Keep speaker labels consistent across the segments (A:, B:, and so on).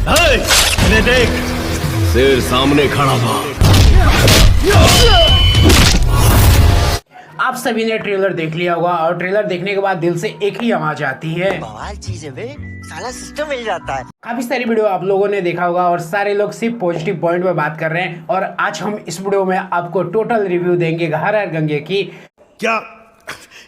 A: इन्हें देख, शेर सामने खड़ा था।
B: आप सभी ने ट्रेलर देख लिया होगा और ट्रेलर देखने के बाद दिल से एक ही आवाज आती है,
C: बवाल चीज है बे, साला सिस्टम मिल जाता है।
B: काफी सारी वीडियो आप लोगों ने देखा होगा और सारे लोग सिर्फ पॉजिटिव पॉइंट पे बात कर रहे हैं। और आज हम इस वीडियो में आपको टोटल रिव्यू देंगे हर गंगे की।
D: क्या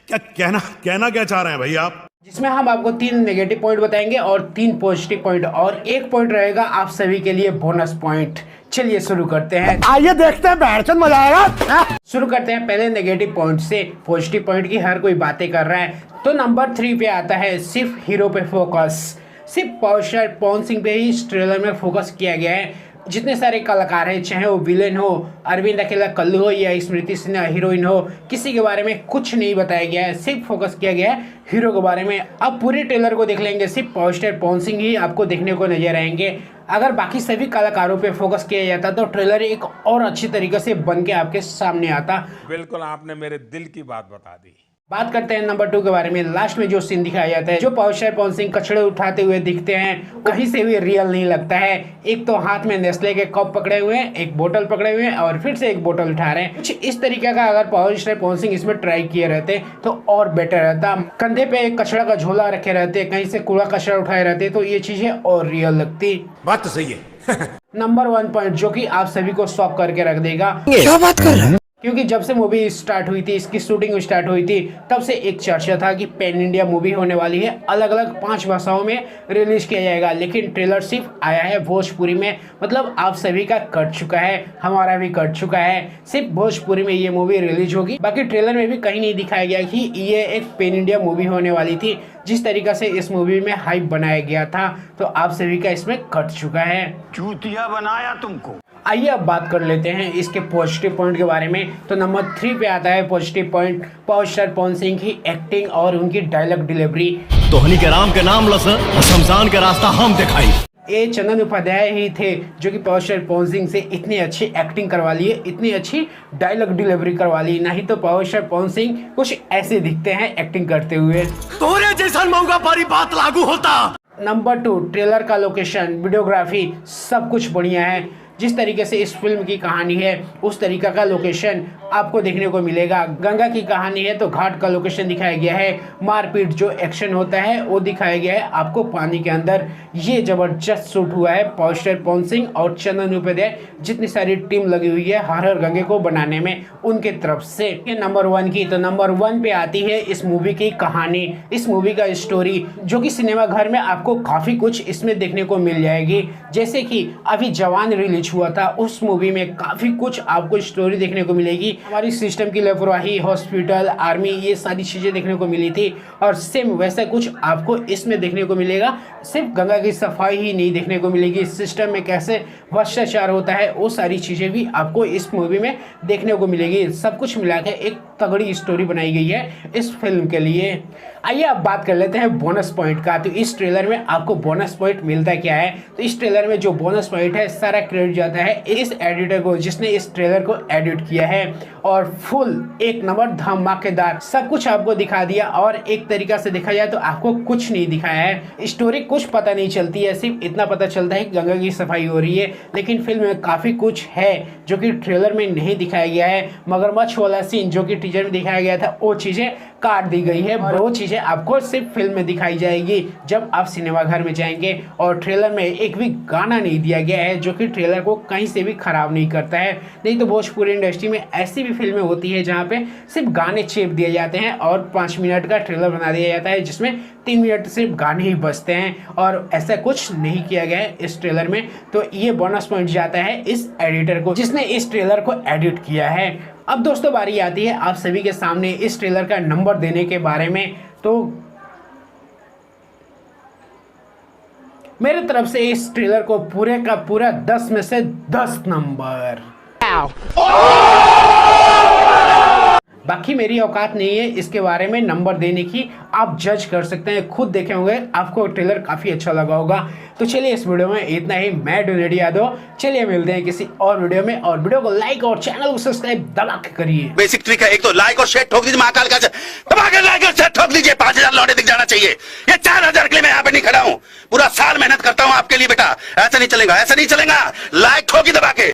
D: क्या कहना क्या चाह रहे हैं भाई आप?
B: जिसमें हम आपको 3 नेगेटिव पॉइंट बताएंगे और 3 पॉजिटिव पॉइंट और 1 पॉइंट रहेगा आप सभी के लिए बोनस पॉइंट। चलिए शुरू करते हैं,
E: आइए देखते हैं, बैठचंद मजा आएगा।
B: शुरू करते हैं पहले नेगेटिव पॉइंट से। पॉजिटिव पॉइंट की हर कोई बातें कर रहा है, तो नंबर 3 पे आता है सिर्फ हीरो पे फोकस। सिर्फ पावर स्टार पवन सिंह पे ही इस ट्रेलर में फोकस किया गया है। जितने सारे कलाकार हैं, चाहे वो विलेन हो, अरविंद अकेला कल्लू हो या स्मृति सिन्हा हीरोइन हो, किसी के बारे में कुछ नहीं बताया गया है। सिर्फ फोकस किया गया है हीरो के बारे में। अब पूरी ट्रेलर को देख लेंगे, सिर्फ पावर स्टार पवन सिंह ही आपको देखने को नजर आएंगे। अगर बाकी सभी कलाकारों पे फोकस किया जाता तो ट्रेलर एक और अच्छी तरीके से बन के आपके सामने आता।
F: बिल्कुल, आपने मेरे दिल की बात बता दी।
B: बात करते हैं नंबर 2 के बारे में। लास्ट में जो सीन दिखाया जाता है, जो पावर स्टार पवन सिंह कचड़े उठाते हुए दिखते हैं, कहीं से भी रियल नहीं लगता है। एक तो हाथ में नेस्ले के कप पकड़े हुए हैं, एक बोतल पकड़े हुए हैं और फिर से एक बोतल उठा रहे हैं। कुछ इस तरीके का अगर पावर स्टार पवन सिंह इसमें ट्राई किए रहते तो और बेटर रहता। कंधे पे एक कचड़ा का झोला रखे रहते, कहीं से कूड़ा कचरा उठाए रहते तो ये चीजें और रियल लगती।
D: बात तो सही है।
B: नंबर 1 पॉइंट जो कि आप सभी को शॉक करके रख देगा।
E: क्या बात कर रहे हैं?
B: क्योंकि जब से मूवी स्टार्ट हुई थी, इसकी शूटिंग स्टार्ट हुई थी, तब से एक चर्चा था कि पैन इंडिया मूवी होने वाली है, अलग अलग 5 भाषाओं में रिलीज किया जाएगा। लेकिन ट्रेलर सिर्फ आया है भोजपुरी में, मतलब आप सभी का कट चुका है, हमारा भी कट चुका है। सिर्फ भोजपुरी में ये मूवी रिलीज होगी। बाकी ट्रेलर में भी कहीं नहीं दिखाया गया कि ये एक पैन इंडिया मूवी होने वाली थी। जिस तरीके से इस मूवी में हाइप बनाया गया था, तो आप सभी का इसमें कट चुका है।
A: चूतिया बनाया तुमको।
B: आइए अब बात कर लेते हैं इसके पॉजिटिव पॉइंट के बारे में। तो नंबर 3 पे आता है positive point, power star Pawan Singh की एक्टिंग और उनकी डायलॉग डिलीवरी।
A: तोहनी के राम के नाम लस शमशान के रास्ता हम दिखाई।
B: ये चंदन उपाध्याय ही थे जो कि पावर स्टार पवन सिंह से इतनी अच्छी एक्टिंग करवा लिए, इतनी अच्छी डायलॉग डिलीवरी करवा ली। नहीं तो पावर स्टार पवन सिंह कुछ ऐसे दिखते हैं एक्टिंग करते हुए।
A: तोरे जैसा मौका पर बात लागू होता।
B: नंबर 2, ट्रेलर का लोकेशन, वीडियोग्राफी सब कुछ बढ़िया है। जिस तरीके से इस फिल्म की कहानी है, उस तरीका का लोकेशन आपको देखने को मिलेगा। गंगा की कहानी है तो घाट का लोकेशन दिखाया गया है। मारपीट जो एक्शन होता है वो दिखाया गया है आपको पानी के अंदर। ये जबरदस्त शूट हुआ है पावर स्टार पवन सिंह और चंदन उपाध्याय, जितनी सारी टीम लगी हुई है हर गंगे को बनाने में, उनके तरफ से। नंबर 1 की, तो नंबर 1 पे आती है इस मूवी की कहानी, इस मूवी का स्टोरी, जो कि सिनेमा घर में आपको काफी कुछ इसमें देखने को मिल जाएगी। जैसे कि अभी जवान रिलीज हुआ था, उस मूवी में काफी कुछ आपको स्टोरी देखने को मिलेगी। हमारी सिस्टम की लापरवाही, हॉस्पिटल, आर्मी, ये सारी चीजें देखने को मिली थी और सेम वैसा कुछ आपको इसमें देखने को मिलेगा। सिर्फ गंगा की सफाई ही नहीं देखने को मिलेगी, सिस्टम में कैसे भ्रष्टाचार होता है वो सारी चीजें भी आपको इस मूवी में देखने को मिलेगी। सब कुछ मिला के एक तगड़ी स्टोरी बनाई गई है इस फिल्म के लिए। आइए अब बात कर लेते हैं बोनस पॉइंट का। तो इस ट्रेलर में आपको बोनस पॉइंट मिलता क्या है? तो इस ट्रेलर में जो बोनस पॉइंट है, सारा क्रेडिट जाता है इस एडिटर को जिसने इस ट्रेलर को एडिट किया है। और फुल एक नंबर धमाकेदार सब कुछ आपको दिखा दिया। और एक तरीका से देखा जाए तो आपको कुछ नहीं दिखाया है, स्टोरी कुछ पता नहीं चलती है, सिर्फ इतना पता चलता है कि गंगा की सफाई हो रही है। लेकिन फिल्म में काफी कुछ है जो कि ट्रेलर में नहीं दिखाया गया है। मगरमच्छ वाला सीन जो कि टीजर में दिखाया गया था, वो चीजें काट दी गई है। वो चीजें आपको सिर्फ फिल्म में दिखाई जाएगी जब आप सिनेमा घर में जाएंगे। और ट्रेलर में एक भी गाना नहीं दिया गया है जो कि ट्रेलर को कहीं से भी खराब नहीं करता है। नहीं तो भोजपुरी इंडस्ट्री में ऐसी भी फिल्में होती है जहाँ पे सिर्फ गाने चेप दिए जाते हैं और 5 मिनट का ट्रेलर बना दिया जाता है जिसमें 3 मिनट सिर्फ गाने ही बजते हैं, और ऐसा कुछ नहीं किया गया है इस ट्रेलर में। तो ये बोनस पॉइंट जाता है इस एडिटर को जिसने इस ट्रेलर को एडिट किया है। अब दोस्तों बारी आती है आप सभी के सामने इस ट्रेलर का नंबर देने के बारे में। तो मेरे तरफ से इस ट्रेलर को पूरे का पूरा 10 में से 10 नंबर। बाकी मेरी औकात नहीं है इसके बारे में नंबर देने की, आप जज कर सकते हैं, खुद देखे होंगे, आपको ट्रेलर काफी अच्छा लगा होगा। तो चलिए इस वीडियो में इतना ही। मैं डोनेडी यादव, चलिए मिलते हैं किसी और वीडियो में। और वीडियो को लाइक और चैनल को सब्सक्राइब दबा के करिए।
G: बेसिक ट्रिक है, एक तो लाइक और शेयर ठोक दीजिए, महाकाल का दबा के लाइक और शेयर ठोक दीजिए। 5000 लौटे दिख जाना चाहिए। ये 4000 के लिए मैं यहाँ पे नहीं खड़ा हूँ, पूरा साल मेहनत करता हूँ आपके लिए बेटा। नहीं चलेगा, ऐसा नहीं चलेगा, लाइक ठोकी दबा के।